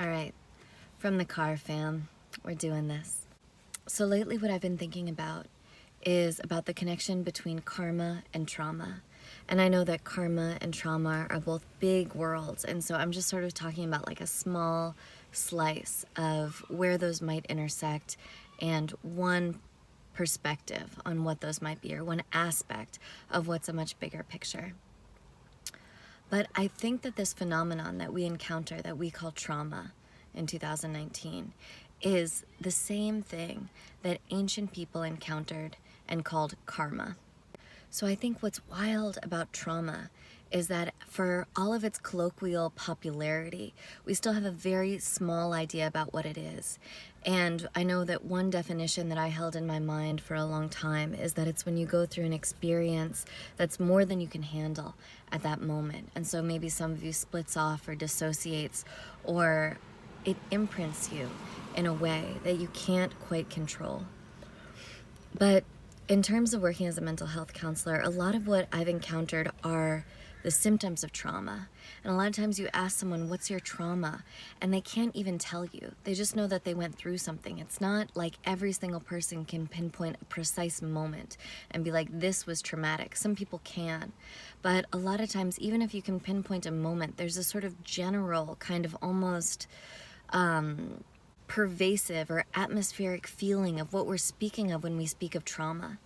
All right, from the car, fam, we're doing this. So lately what I've been thinking about is about the connection between karma and trauma. And I know that karma and trauma are both big worlds, and so I'm just sort of talking about like a small slice of where those might intersect and one perspective on what those might be, or one aspect of what's a much bigger picture. But I think that this phenomenon that we encounter, that we call trauma in 2019, is the same thing that ancient people encountered and called karma. So I think what's wild about trauma is that for all of its colloquial popularity, we still have a very small idea about what it is. And I know that one definition that I held in my mind for a long time is that it's when you go through an experience that's more than you can handle at that moment. And so maybe some of you splits off or dissociates, or it imprints you in a way that you can't quite control. But in terms of working as a mental health counselor, a lot of what I've encountered are the symptoms of trauma. And a lot of times you ask someone, what's your trauma? And they can't even tell you. They just know that they went through something. It's not like every single person can pinpoint a precise moment and be like, this was traumatic. Some people can. But a lot of times, even if you can pinpoint a moment, there's a sort of general kind of almost pervasive or atmospheric feeling of what we're speaking of when we speak of trauma.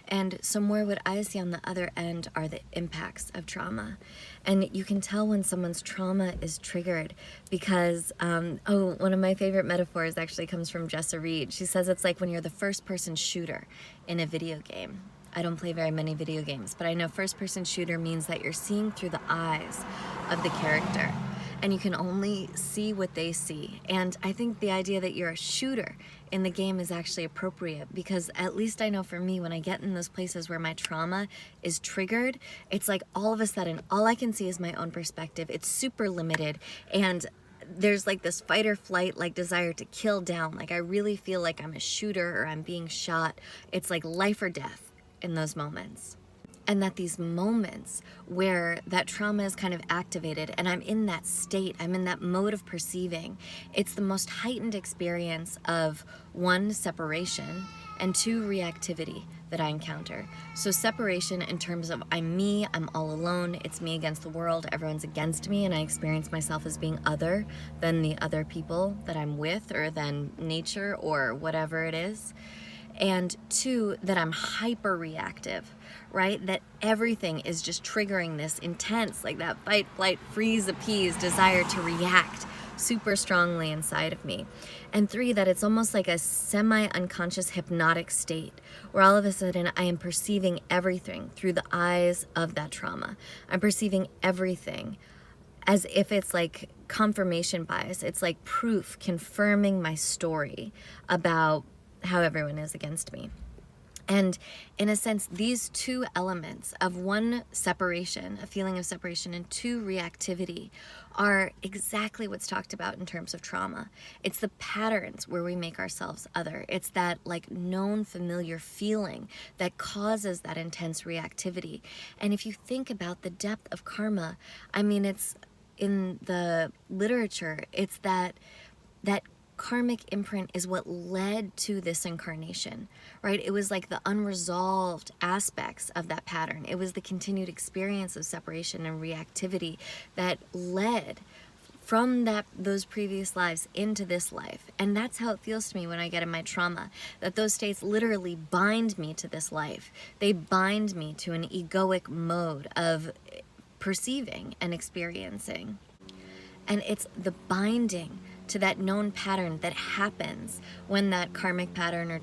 And so more what I see on the other end are the impacts of trauma. And you can tell when someone's trauma is triggered because, one of my favorite metaphors actually comes from Jessa Reed. She says it's like when you're the first-person shooter in a video game. I don't play very many video games, but I know first-person shooter means that you're seeing through the eyes of the character. And you can only see what they see. And I think the idea that you're a shooter in the game is actually appropriate, because at least I know for me, when I get in those places where my trauma is triggered, it's like all of a sudden, all I can see is my own perspective. It's super limited, and there's like this fight or flight like desire to kill down. Like I really feel like I'm a shooter or I'm being shot. It's like life or death in those moments. And that these moments where that trauma is kind of activated and I'm in that state, I'm in that mode of perceiving, it's the most heightened experience of one, separation, and two, reactivity that I encounter. So separation in terms of I'm me, I'm all alone, it's me against the world, everyone's against me, and I experience myself as being other than the other people that I'm with, or than nature, or whatever it is. And two, that I'm hyper reactive, right? That everything is just triggering this intense, like that fight, flight, freeze, appease desire to react super strongly inside of me. And three, that it's almost like a semi-unconscious hypnotic state where all of a sudden I am perceiving everything through the eyes of that trauma. I'm perceiving everything as if it's like confirmation bias. It's like proof confirming my story about how everyone is against me. And in a sense, these two elements of one, separation, a feeling of separation, and two, reactivity, are exactly what's talked about in terms of trauma. It's the patterns where we make ourselves other. It's that like known familiar feeling that causes that intense reactivity. And if you think about the depth of karma, I mean, it's in the literature, it's that karmic imprint is what led to this incarnation, right? It was like the unresolved aspects of that pattern. It was the continued experience of separation and reactivity that led from those previous lives into this life. And that's how it feels to me when I get in my trauma, that those states literally bind me to this life. They bind me to an egoic mode of perceiving and experiencing. And it's the binding to that known pattern that happens when that karmic pattern or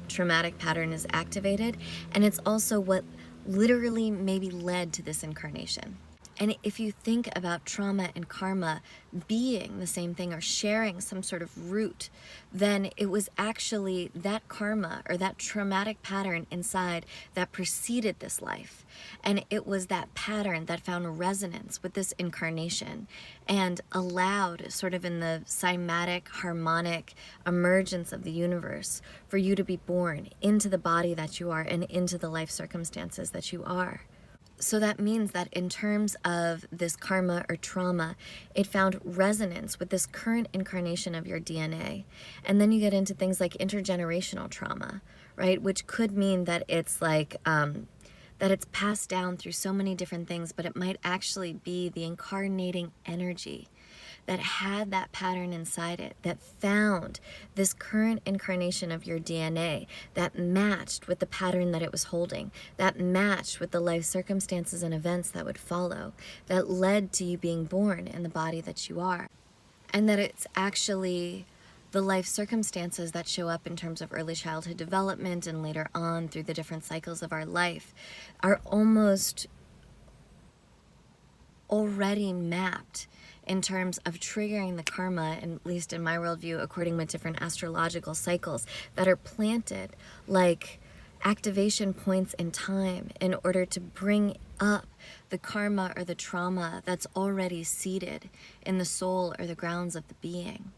traumatic pattern is activated. And it's also what literally maybe led to this incarnation. And if you think about trauma and karma being the same thing or sharing some sort of root, then it was actually that karma or that traumatic pattern inside that preceded this life. And it was that pattern that found resonance with this incarnation and allowed, sort of in the cymatic, harmonic emergence of the universe, for you to be born into the body that you are and into the life circumstances that you are. So that means that in terms of this karma or trauma, it found resonance with this current incarnation of your DNA. And then you get into things like intergenerational trauma, right? Which could mean that it's like, that it's passed down through so many different things, but it might actually be the incarnating energy that had that pattern inside it, that found this current incarnation of your DNA that matched with the pattern that it was holding, that matched with the life circumstances and events that would follow, that led to you being born in the body that you are. And that it's actually the life circumstances that show up in terms of early childhood development and later on through the different cycles of our life are almost already mapped in terms of triggering the karma, at least in my worldview, according with different astrological cycles that are planted like activation points in time in order to bring up the karma or the trauma that's already seated in the soul or the grounds of the being.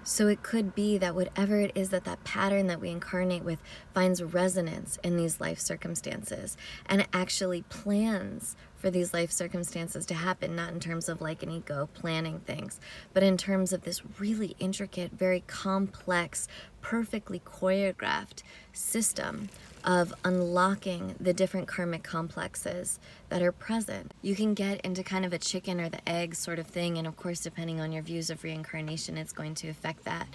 So it could be that whatever it is that pattern that we incarnate with finds resonance in these life circumstances and actually plans for these life circumstances to happen, not in terms of like an ego planning things, but in terms of this really intricate, very complex, perfectly choreographed system of unlocking the different karmic complexes that are present. You can get into kind of a chicken or the egg sort of thing, and of course, depending on your views of reincarnation, it's going to affect that.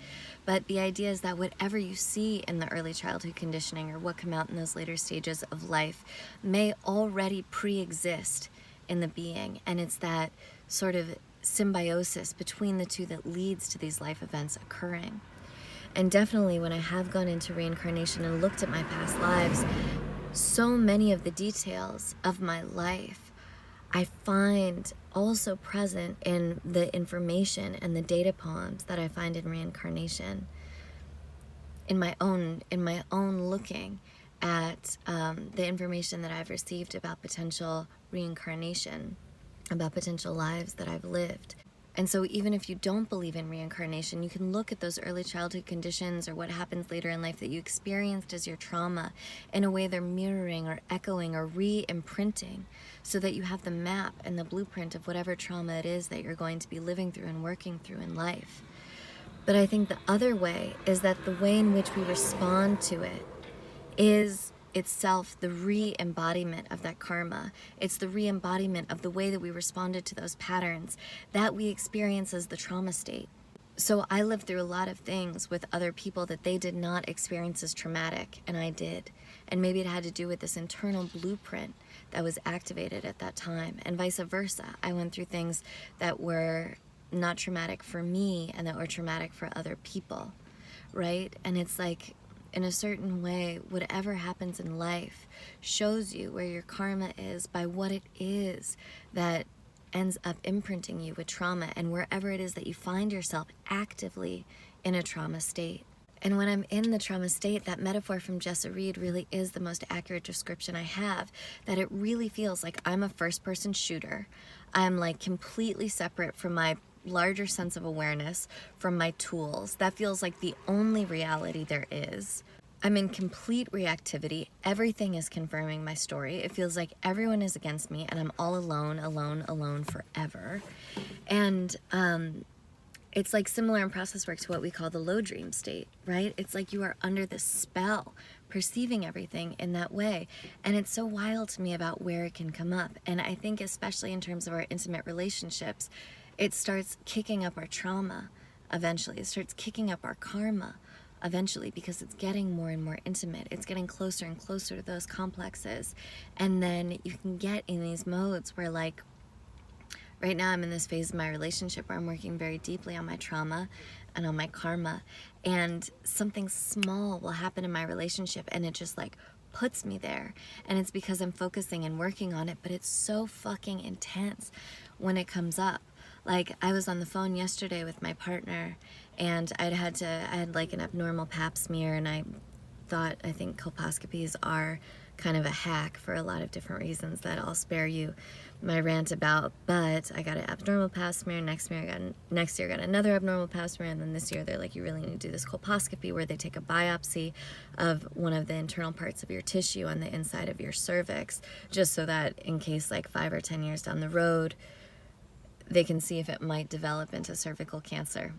But the idea is that whatever you see in the early childhood conditioning or what come out in those later stages of life may already pre-exist in the being, and it's that sort of symbiosis between the two that leads to these life events occurring. And definitely when I have gone into reincarnation and looked at my past lives, so many of the details of my life I find also present in the information and the data poems that I find in reincarnation. In my own looking at the information that I've received about potential reincarnation, about potential lives that I've lived. And so even if you don't believe in reincarnation, you can look at those early childhood conditions or what happens later in life that you experienced as your trauma in a way they're mirroring or echoing or re-imprinting so that you have the map and the blueprint of whatever trauma it is that you're going to be living through and working through in life. But I think the other way is that the way in which we respond to it is itself the re-embodiment of that karma. It's the re-embodiment of the way that we responded to those patterns that we experience as the trauma state. So I lived through a lot of things with other people that they did not experience as traumatic, and I did. And maybe it had to do with this internal blueprint that was activated at that time, and vice versa. I went through things that were not traumatic for me and that were traumatic for other people, right? And it's like, in a certain way, whatever happens in life shows you where your karma is by what it is that ends up imprinting you with trauma and wherever it is that you find yourself actively in a trauma state. And when I'm in the trauma state, that metaphor from Jessa Reed really is the most accurate description I have, that it really feels like I'm a first-person shooter. I'm like completely separate from my larger sense of awareness, from my tools. That feels like the only reality there is. I'm in complete reactivity. Everything is confirming my story. It feels like everyone is against me and I'm all alone, alone, alone forever. And it's like similar in process work to what we call the low dream state, right? It's like you are under this spell, perceiving everything in that way. And it's so wild to me about where it can come up. And I think especially in terms of our intimate relationships, it starts kicking up our trauma eventually. It starts kicking up our karma eventually because it's getting more and more intimate. It's getting closer and closer to those complexes. And then you can get in these modes where, like, right now I'm in this phase of my relationship where I'm working very deeply on my trauma and on my karma. And something small will happen in my relationship and it just like puts me there. And it's because I'm focusing and working on it, but it's so fucking intense when it comes up. Like, I was on the phone yesterday with my partner and I had like an abnormal pap smear, and I think colposcopies are kind of a hack for a lot of different reasons that I'll spare you. my rant about, but I got an abnormal pap smear. Next year I got another abnormal pap smear, and then this year they're like, you really need to do this colposcopy where they take a biopsy of one of the internal parts of your tissue on the inside of your cervix, just so that in case like 5 or 10 years down the road, they can see if it might develop into cervical cancer.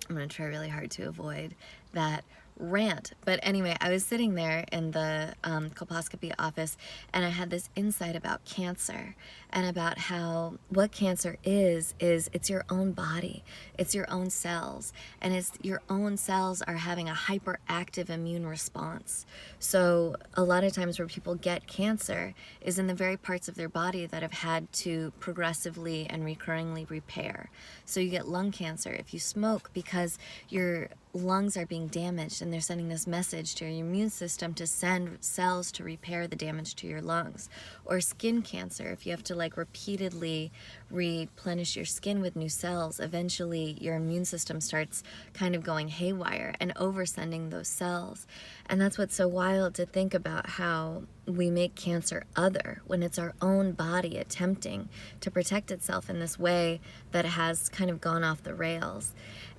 I'm gonna try really hard to avoid that rant. But anyway, I was sitting there in the colposcopy office, and I had this insight about cancer and about how what cancer is it's your own body, it's your own cells, and it's your own cells are having a hyperactive immune response. So a lot of times where people get cancer is in the very parts of their body that have had to progressively and recurringly repair. So you get lung cancer if you smoke because your lungs are being damaged, and they're sending this message to your immune system to send cells to repair the damage to your lungs. Or skin cancer, if you have to like repeatedly replenish your skin with new cells, eventually your immune system starts kind of going haywire and oversending those cells. And that's what's so wild to think about, how we make cancer other when it's our own body attempting to protect itself in this way that has kind of gone off the rails.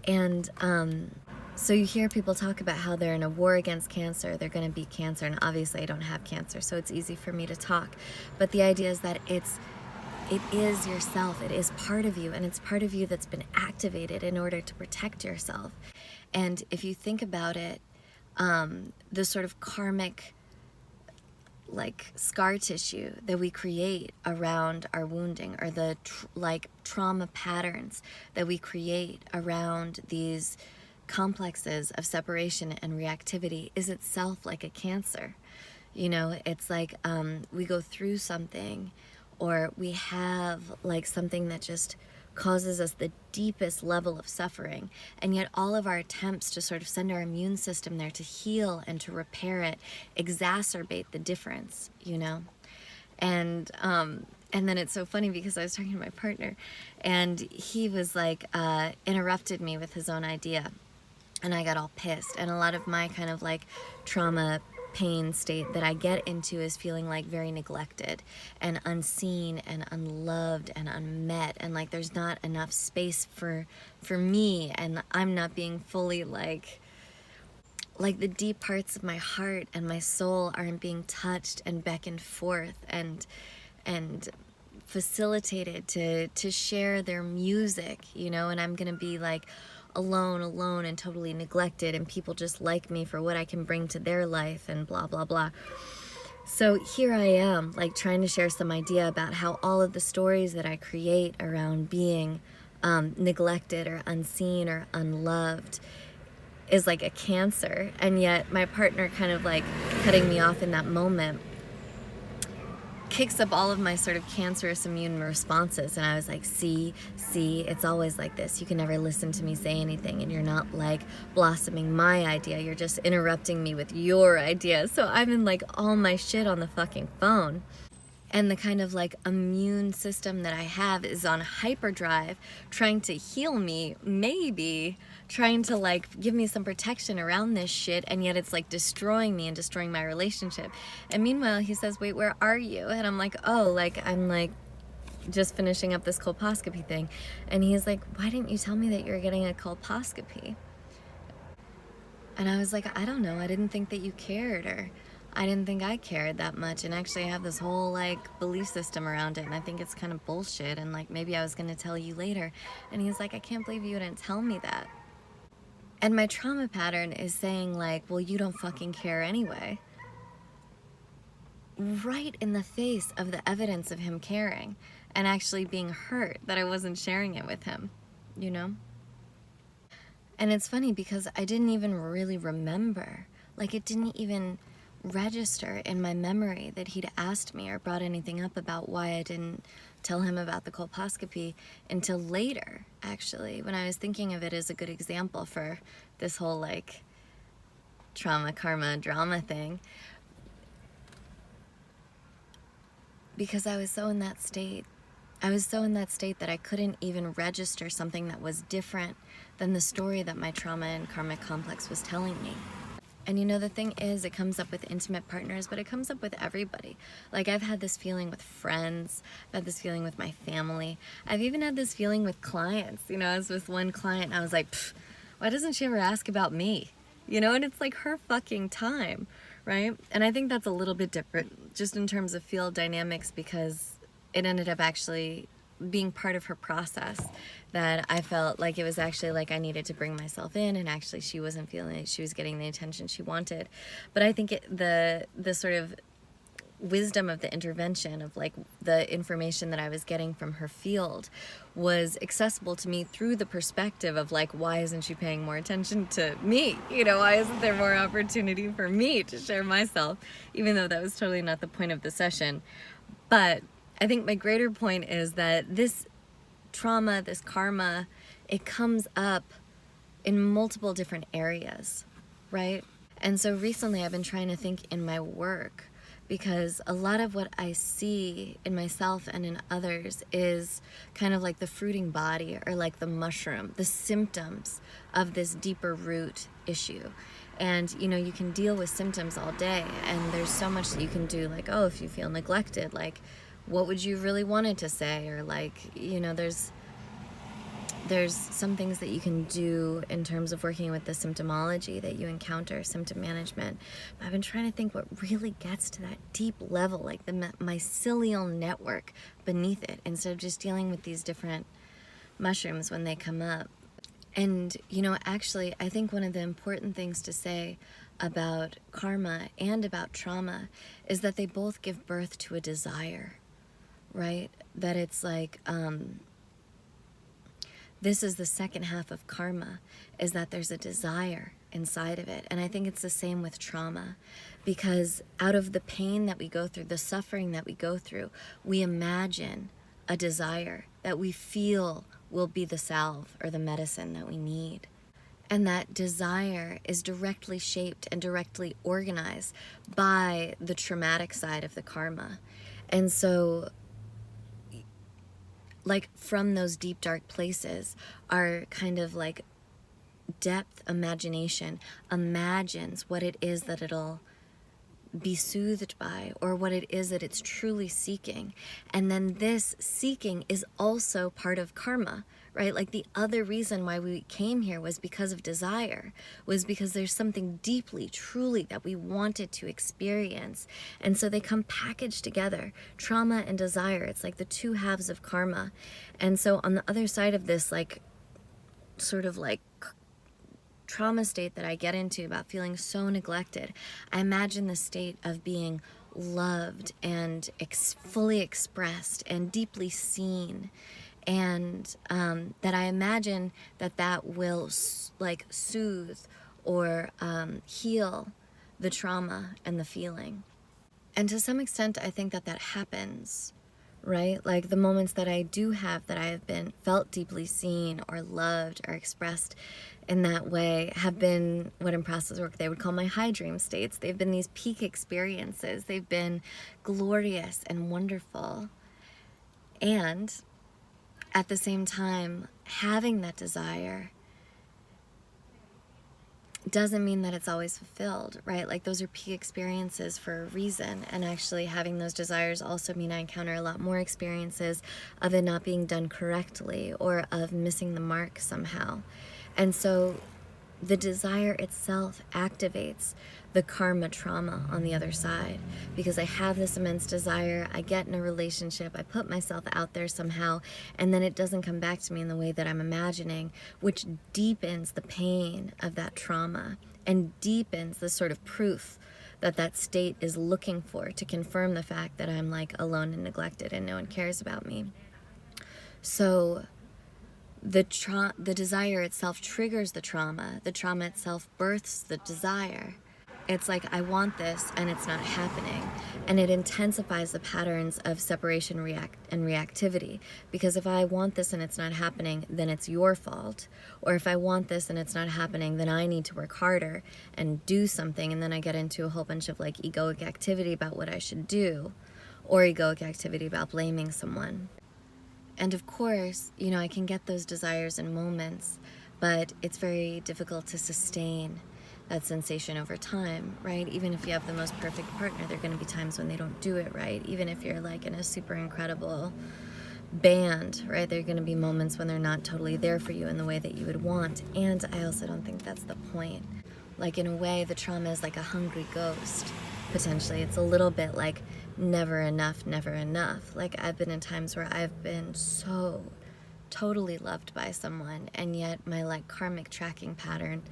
And so you hear people talk about how they're in a war against cancer, they're going to beat cancer, and obviously I don't have cancer, so it's easy for me to talk. But the idea is that it is yourself, it is part of you, and it's part of you that's been activated in order to protect yourself. And if you think about it, the sort of karmic like scar tissue that we create around our wounding, or the trauma patterns that we create around these complexes of separation and reactivity, is itself like a cancer. You know, it's like we go through something, or we have like something that just causes us the deepest level of suffering, and yet all of our attempts to sort of send our immune system there to heal and to repair it exacerbate the difference, you know? And then it's so funny because I was talking to my partner, and he was like interrupted me with his own idea, and I got all pissed. And a lot of my kind of like trauma pain state that I get into is feeling like very neglected and unseen and unloved and unmet, and like there's not enough space for me, and I'm not being fully like the deep parts of my heart and my soul aren't being touched and beckoned forth and facilitated to share their music, you know. And I'm gonna be like alone and totally neglected, and people just like me for what I can bring to their life and blah blah blah. So here I am, like trying to share some idea about how all of the stories that I create around being neglected or unseen or unloved is like a cancer, and yet my partner kind of like cutting me off in that moment kicks up all of my sort of cancerous immune responses. And I was like, see, it's always like this. You can never listen to me say anything, and you're not like blossoming my idea, you're just interrupting me with your idea. So I'm in like all my shit on the fucking phone. And the kind of like immune system that I have is on hyperdrive, trying to heal me, maybe trying to like give me some protection around this shit, and yet it's like destroying me and destroying my relationship. And meanwhile he says, wait, where are you? And I'm like, oh, like I'm like just finishing up this colposcopy thing. And he's like, why didn't you tell me that you were getting a colposcopy? And I was like, I don't know, I didn't think that you cared, or I didn't think I cared that much. And actually I have this whole like belief system around it, and I think it's kind of bullshit, and like maybe I was gonna tell you later. And he's like, I can't believe you didn't tell me that. And my trauma pattern is saying like, well, you don't fucking care anyway. Right in the face of the evidence of him caring and actually being hurt that I wasn't sharing it with him, you know? And it's funny because I didn't even really remember, like it didn't even register in my memory that he'd asked me or brought anything up about why I didn't tell him about the colposcopy until later, actually, when I was thinking of it as a good example for this whole like trauma, karma, drama thing. Because I was so in that state. I was so in that state that I couldn't even register something that was different than the story that my trauma and karmic complex was telling me. And you know, the thing is, it comes up with intimate partners, but it comes up with everybody. Like, I've had this feeling with friends, I've had this feeling with my family, I've even had this feeling with clients. You know, I was with one client and I was like, why doesn't she ever ask about me? You know, and it's like her fucking time, right? And I think that's a little bit different just in terms of field dynamics, because it ended up actually being part of her process that I felt like it was actually like I needed to bring myself in, and actually she wasn't feeling like she was getting the attention she wanted. But I think the sort of wisdom of the intervention, of like the information that I was getting from her field, was accessible to me through the perspective of like, why isn't she paying more attention to me? You know, why isn't there more opportunity for me to share myself, even though that was totally not the point of the session. But I think my greater point is that this trauma, this karma, it comes up in multiple different areas, right? And so recently I've been trying to think in my work, because a lot of what I see in myself and in others is kind of like the fruiting body, or like the mushroom, the symptoms of this deeper root issue. And you know, you can deal with symptoms all day, and there's so much that you can do, like, oh, if you feel neglected, like, what would you really wanted to say? Or like, you know, there's some things that you can do in terms of working with the symptomology that you encounter, symptom management. But I've been trying to think what really gets to that deep level, like the mycelial network beneath it, instead of just dealing with these different mushrooms when they come up. And, you know, actually, I think one of the important things to say about karma and about trauma is that they both give birth to a desire, right? That it's like, this is the second half of karma, is that there's a desire inside of it. And I think it's the same with trauma, because out of the pain that we go through, the suffering that we go through, we imagine a desire that we feel will be the salve or the medicine that we need. And that desire is directly shaped and directly organized by the traumatic side of the karma. And so, like, from those deep, dark places, our kind of like depth imagination imagines what it is that it'll be soothed by, or what it is that it's truly seeking. And then this seeking is also part of karma, right? Like, the other reason why we came here was because of desire, was because there's something deeply, truly, that we wanted to experience. And so they come packaged together, trauma and desire. It's like the two halves of karma. And so on the other side of this, like, sort of like trauma state that I get into about feeling so neglected, I imagine the state of being loved and fully expressed and deeply seen. And that I imagine that will like soothe or heal the trauma and the feeling. And to some extent, I think that happens, right? Like, the moments that I do have, that I have been felt deeply seen or loved or expressed in that way, have been what in process work they would call my high dream states. They've been these peak experiences. They've been glorious and wonderful. And at the same time, having that desire doesn't mean that it's always fulfilled, right? Like, those are peak experiences for a reason. And actually, having those desires also mean I encounter a lot more experiences of it not being done correctly, or of missing the mark somehow. And so the desire itself activates the karma trauma on the other side, because I have this immense desire, I get in a relationship, I put myself out there somehow, and then it doesn't come back to me in the way that I'm imagining, which deepens the pain of that trauma and deepens the sort of proof that state is looking for to confirm the fact that I'm like alone and neglected and no one cares about me. So the desire itself triggers the trauma itself births the desire. It's like, I want this and it's not happening, and it intensifies the patterns of separation and reactivity, because if I want this and it's not happening, then it's your fault. Or if I want this and it's not happening, then I need to work harder and do something, and then I get into a whole bunch of like egoic activity about what I should do, or egoic activity about blaming someone. And of course, you know, I can get those desires in moments, but it's very difficult to sustain that sensation over time, right? Even if you have the most perfect partner, there are going to be times when they don't do it right. Even if you're like in a super incredible band, right? There are going to be moments when they're not totally there for you in the way that you would want. And I also don't think that's the point. Like, in a way, the trauma is like a hungry ghost, potentially. It's a little bit like never enough, never enough. Like, I've been in times where I've been so totally loved by someone, and yet my like karmic tracking pattern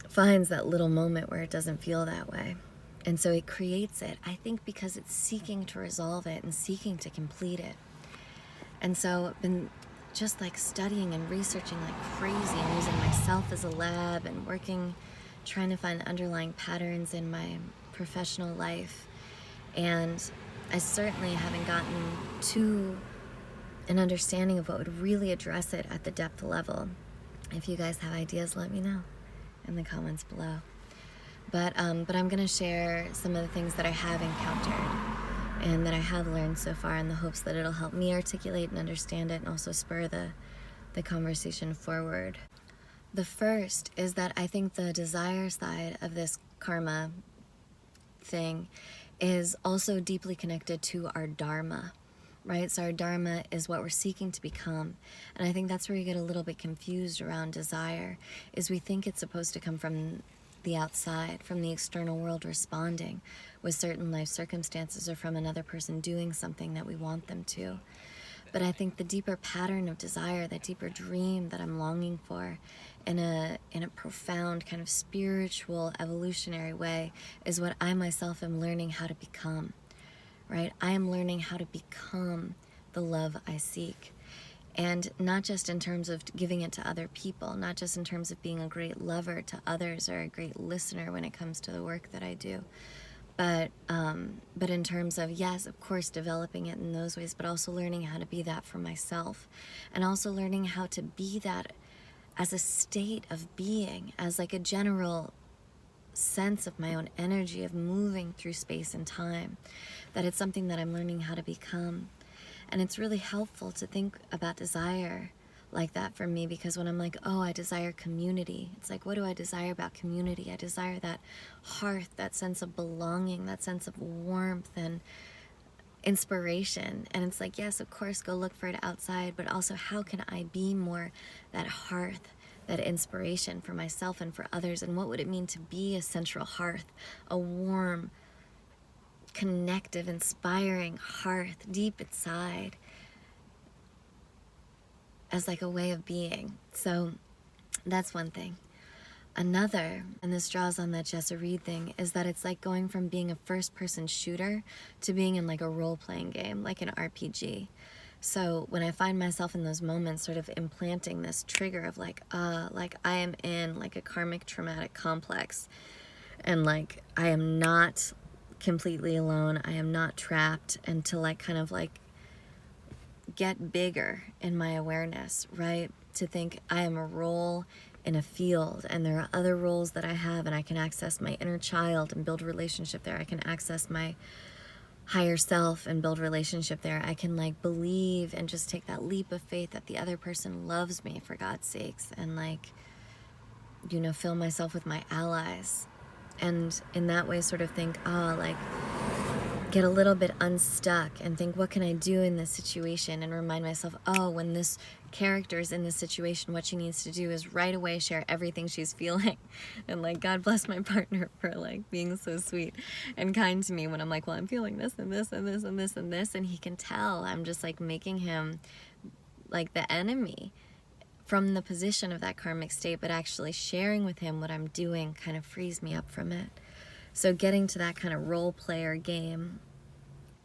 finds that little moment where it doesn't feel that way. And so it creates it, I think, because it's seeking to resolve it and seeking to complete it. And so I've been just like studying and researching like crazy and using myself as a lab and working, trying to find underlying patterns in my professional life. And I certainly haven't gotten to an understanding of what would really address it at the depth level. If you guys have ideas, let me know in the comments below. But I'm going to share some of the things that I have encountered and that I have learned so far, in the hopes that it'll help me articulate and understand it, and also spur the conversation forward. The first is that I think the desire side of this karma thing is also deeply connected to our dharma, right? So our dharma is what we're seeking to become. And I think that's where you get a little bit confused around desire, is we think it's supposed to come from the outside, from the external world responding with certain life circumstances, or from another person doing something that we want them to. But I think the deeper pattern of desire, that deeper dream that I'm longing for in a profound kind of spiritual, evolutionary way, is what I myself am learning how to become, right? I am learning how to become the love I seek. And not just in terms of giving it to other people, not just in terms of being a great lover to others or a great listener when it comes to the work that I do, but in terms of, yes, of course, developing it in those ways, but also learning how to be that for myself, and also learning how to be that as a state of being, as like a general sense of my own energy of moving through space and time, that it's something that I'm learning how to become. And it's really helpful to think about desire like that for me, because when I'm like, oh, I desire community, it's like, what do I desire about community? I desire that hearth, that sense of belonging, that sense of warmth and inspiration. And it's like, yes, of course, go look for it outside, but also, how can I be more that hearth, that inspiration for myself and for others? And what would it mean to be a central hearth, a warm, connective, inspiring hearth deep inside, as like a way of being? So that's one thing. Another, and this draws on that Jessa Reed thing, is that it's like going from being a first-person shooter to being in like a role-playing game, like an RPG. So when I find myself in those moments sort of implanting this trigger of like I am in like a karmic traumatic complex, and like I am not completely alone, I am not trapped, and to like kind of like get bigger in my awareness, right? To think I am a role in a field, and there are other roles that I have, and I can access my inner child and build a relationship there. I can access my higher self and build relationship there. I can like believe and just take that leap of faith that the other person loves me, for God's sakes, and like, you know, fill myself with my allies. And in that way sort of think, like get a little bit unstuck and think, what can I do in this situation? And remind myself, when this character is in this situation, what she needs to do is right away share everything she's feeling. And like, God bless my partner for like being so sweet and kind to me when I'm like, well, I'm feeling this and this and this and this and this, and he can tell I'm just like making him like the enemy from the position of that karmic state, but actually sharing with him what I'm doing kind of frees me up from it. So getting to that kind of role player game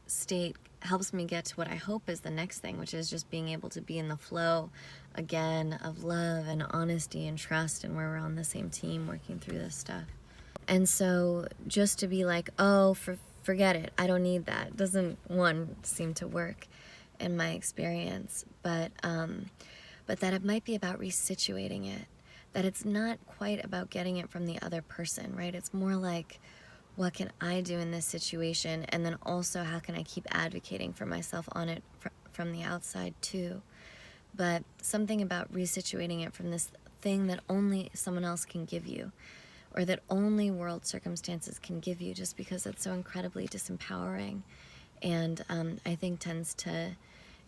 state helps me get to what I hope is the next thing, which is just being able to be in the flow again of love and honesty and trust, and where we're on the same team working through this stuff. And so just to be like, forget it, I don't need that, doesn't seem to work in my experience, but that it might be about resituating it, that it's not quite about getting it from the other person, right? It's more like, what can I do in this situation? And then also, how can I keep advocating for myself on it from the outside too? But something about resituating it from this thing that only someone else can give you, or that only world circumstances can give you, just because it's so incredibly disempowering. And I think tends to,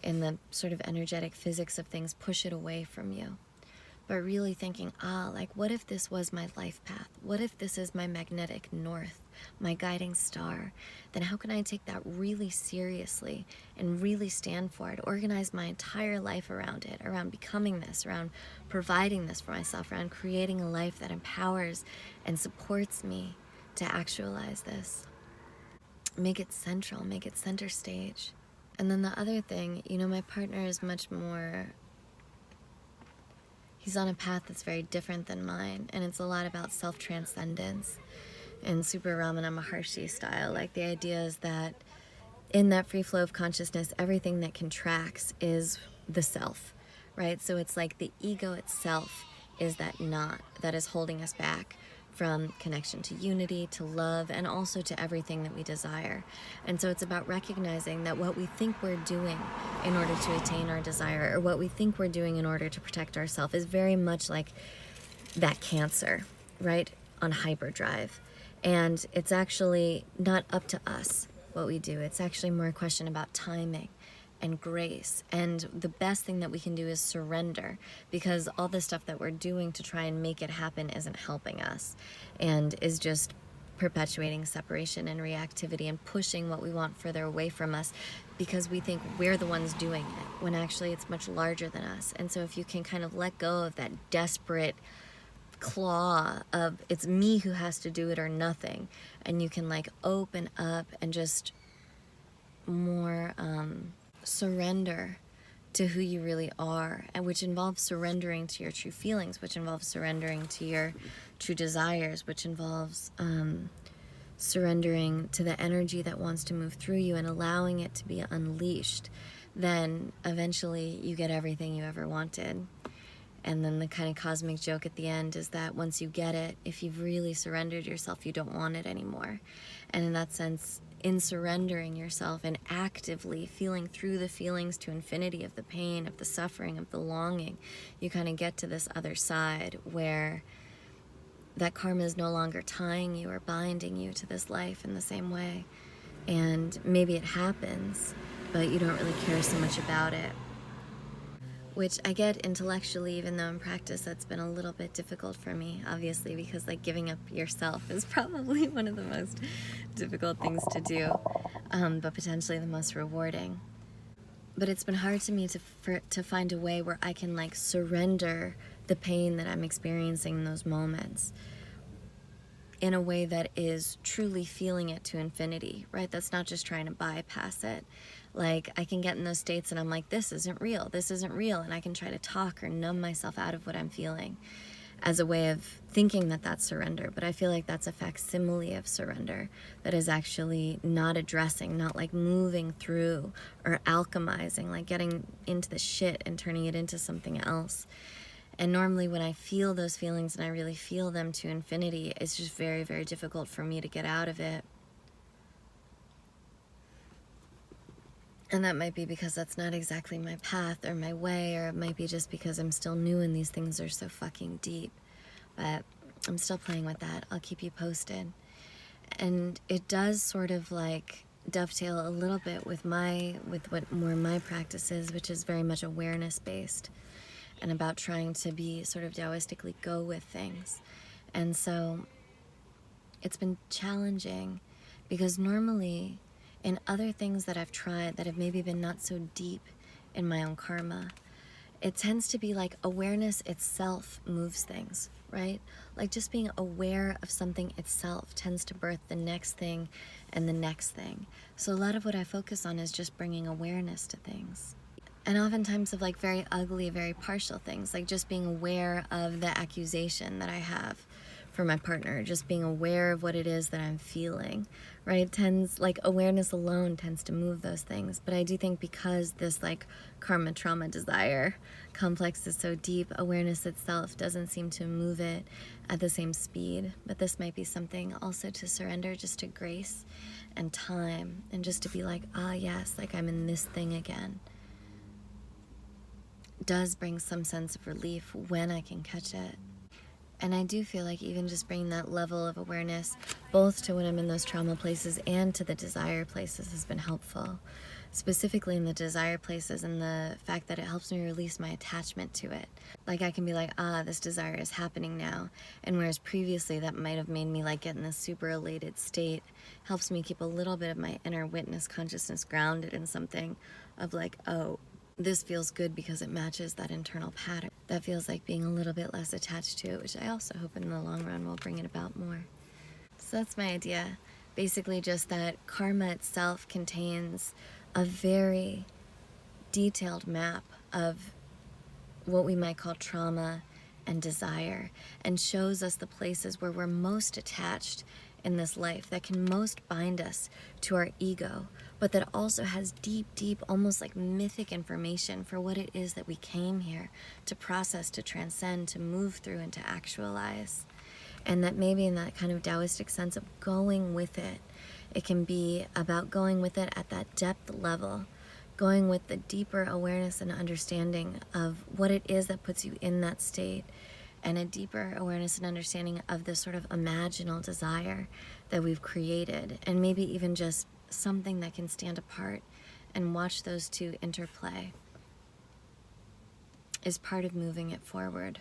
in the sort of energetic physics of things, push it away from you. But really thinking, like, what if this was my life path? What if this is my magnetic north, my guiding star? Then how can I take that really seriously and really stand for it, organize my entire life around it, around becoming this, around providing this for myself, around creating a life that empowers and supports me to actualize this. Make it central, make it center stage. And then the other thing, my partner is much more, he's on a path that's very different than mine, and it's a lot about self-transcendence and Super Ramana Maharshi style. Like, the idea is that in that free flow of consciousness, everything that contracts is the self, right? So it's like the ego itself is that knot that is holding us back from connection to unity, to love, and also to everything that we desire. And so it's about recognizing that what we think we're doing in order to attain our desire, or what we think we're doing in order to protect ourselves, is very much like that cancer, right, on hyperdrive. And it's actually not up to us what we do. It's actually more a question about timing and grace. And the best thing that we can do is surrender, because all the stuff that we're doing to try and make it happen isn't helping us, and is just perpetuating separation and reactivity and pushing what we want further away from us, because we think we're the ones doing it, when actually it's much larger than us. And so if you can kind of let go of that desperate claw of it's me who has to do it or nothing, and you can like open up and just more surrender to who you really are, and which involves surrendering to your true feelings, which involves surrendering to your true desires, which involves surrendering to the energy that wants to move through you and allowing it to be unleashed, then eventually you get everything you ever wanted. And then the kind of cosmic joke at the end is that once you get it, if you've really surrendered yourself, you don't want it anymore. And in that sense, in surrendering yourself and actively feeling through the feelings to infinity of the pain, of the suffering, of the longing, you kind of get to this other side where that karma is no longer tying you or binding you to this life in the same way. And maybe it happens, but you don't really care so much about it. Which I get intellectually, even though in practice that's been a little bit difficult for me, obviously, because like giving up yourself is probably one of the most difficult things to do, but potentially the most rewarding. But it's been hard to me to find a way where I can like surrender the pain that I'm experiencing in those moments in a way that is truly feeling it to infinity, right? That's not just trying to bypass it. Like, I can get in those states and I'm like, this isn't real, and I can try to talk or numb myself out of what I'm feeling as a way of thinking that that's surrender. But I feel like that's a facsimile of surrender that is actually not addressing, not like moving through or alchemizing, like getting into the shit and turning it into something else. And normally when I feel those feelings and I really feel them to infinity, it's just very, very difficult for me to get out of it. And that might be because that's not exactly my path or my way, or it might be just because I'm still new and these things are so fucking deep. But I'm still playing with that. I'll keep you posted. And it does sort of like dovetail a little bit with what more my practice is, which is very much awareness based and about trying to be sort of Taoistically go with things. And so it's been challenging because normally in other things that I've tried that have maybe been not so deep in my own karma, it tends to be like awareness itself moves things, right? Like just being aware of something itself tends to birth the next thing and the next thing. So a lot of what I focus on is just bringing awareness to things. And oftentimes of like very ugly, very partial things, like just being aware of the accusation that I have for my partner, just being aware of what it is that I'm feeling, right? Awareness alone tends to move those things. But I do think because this like karma, trauma, desire complex is so deep, awareness itself doesn't seem to move it at the same speed. But this might be something also to surrender just to grace and time, and just to be like, yes, like I'm in this thing again. Does bring some sense of relief when I can catch it. And I do feel like even just bringing that level of awareness, both to when I'm in those trauma places and to the desire places, has been helpful. Specifically in the desire places, and the fact that it helps me release my attachment to it. Like I can be like, this desire is happening now. And whereas previously that might have made me like get in this super elated state, helps me keep a little bit of my inner witness consciousness grounded in something of like, oh, this feels good because it matches that internal pattern. That feels like being a little bit less attached to it, which I also hope in the long run will bring it about more. So that's my idea. Basically just that karma itself contains a very detailed map of what we might call trauma and desire, and shows us the places where we're most attached in this life, that can most bind us to our ego, but that also has deep, deep, almost like mythic information for what it is that we came here to process, to transcend, to move through, and to actualize. And that maybe in that kind of Taoistic sense of going with it, it can be about going with it at that depth level, going with the deeper awareness and understanding of what it is that puts you in that state, and a deeper awareness and understanding of this sort of imaginal desire that we've created, and maybe even just something that can stand apart and watch those two interplay is part of moving it forward.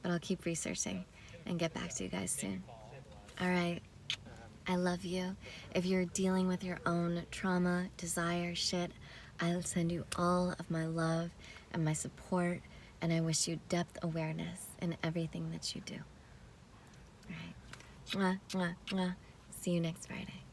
But I'll keep researching and get back to you guys soon. All right. I love you. If you're dealing with your own trauma, desire, shit, I'll send you all of my love and my support, and I wish you depth awareness in everything that you do. All right. Mwah, mwah, mwah. See you next Friday.